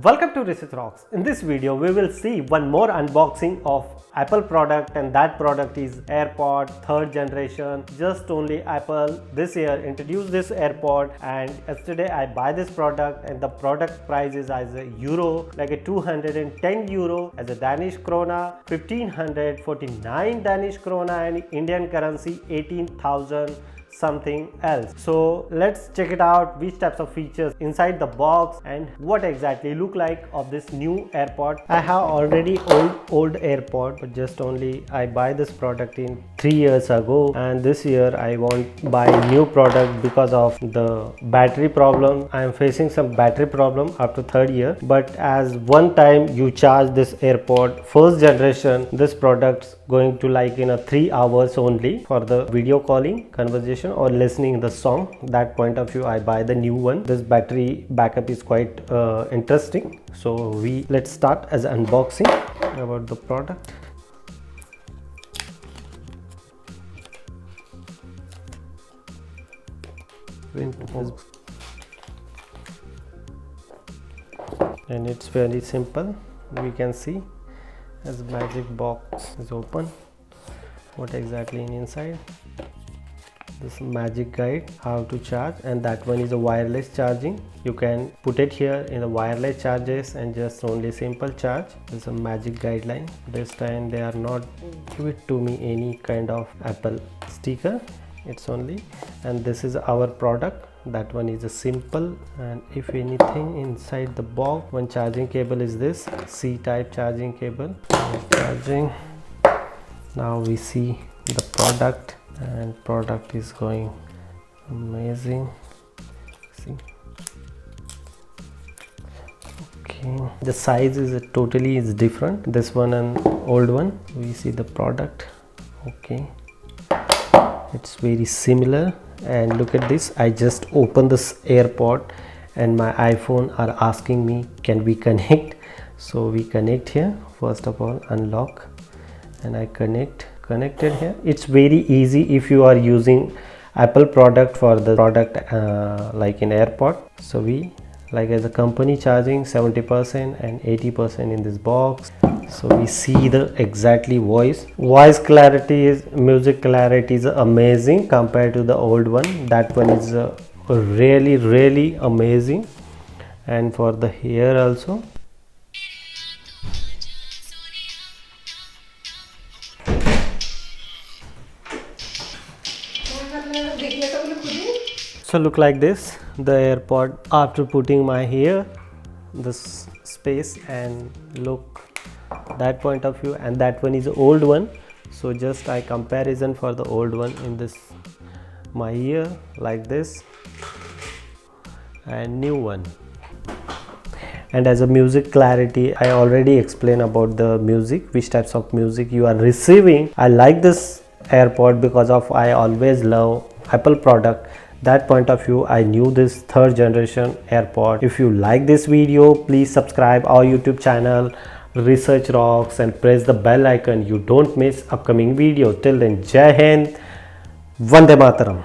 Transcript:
Welcome to Research Rocks. In this video, we will see one more unboxing of Apple product, and that product is AirPod 3rd generation. Just only Apple this year introduced this AirPod, and yesterday I buy this product and the product price is as a euro, like a 210 euro as a Danish krona, 1549 Danish krona, and Indian currency 18,000 something else. So let's check it out, which types of features inside the box and what exactly look like of this new AirPod. I have already old AirPod, but just only I buy this product in 3 years ago, and this year I want buy new product because of the battery problem. I am facing some battery problem after 3rd year, but as one time you charge this AirPod 1st generation, this product's going to like in a 3 hours only for the video calling conversation or listening the song. That point of view I buy the new one. This battery backup is quite interesting. So let's start as unboxing about the product. And it's very simple. We can see as magic box is open, what exactly inside. This magic guide how to charge, and that one is a wireless charging. You can put it here in the wireless charges and just only simple charge. There's a magic guideline. This time they are not give it to me any kind of Apple sticker, it's only, and this is our product. That one is a simple, and if anything inside the box, one charging cable is this C-type charging cable. Charging. Now we see the product, and product is going amazing. See, okay, the size is totally is different, this one and old one. We see the product. Okay, it's very similar. And look at this, I just opened this AirPod and my iPhone are asking me can we connect. So we connect here. First of all, unlock, and I connected here. It's very easy if you are using Apple product for the product like in AirPod. So we like as a company charging 70% and 80% in this box. So we see the exactly voice clarity is, music clarity is amazing compared to the old one. That one is really amazing. And for the hair also, so look like this the AirPod after putting my hair, this space, and look that point of view, and that one is the old one. So just I comparison for the old one in this my ear like this, and new one. And as a music clarity, I already explained about the music, which types of music you are receiving. I like this AirPod because of I always love Apple product. That point of view I knew this 3rd generation AirPod. If you like this video, please subscribe our YouTube channel Research Rocks and press the bell icon. You don't miss upcoming video. Till then, Jai Hind, Vande Mataram.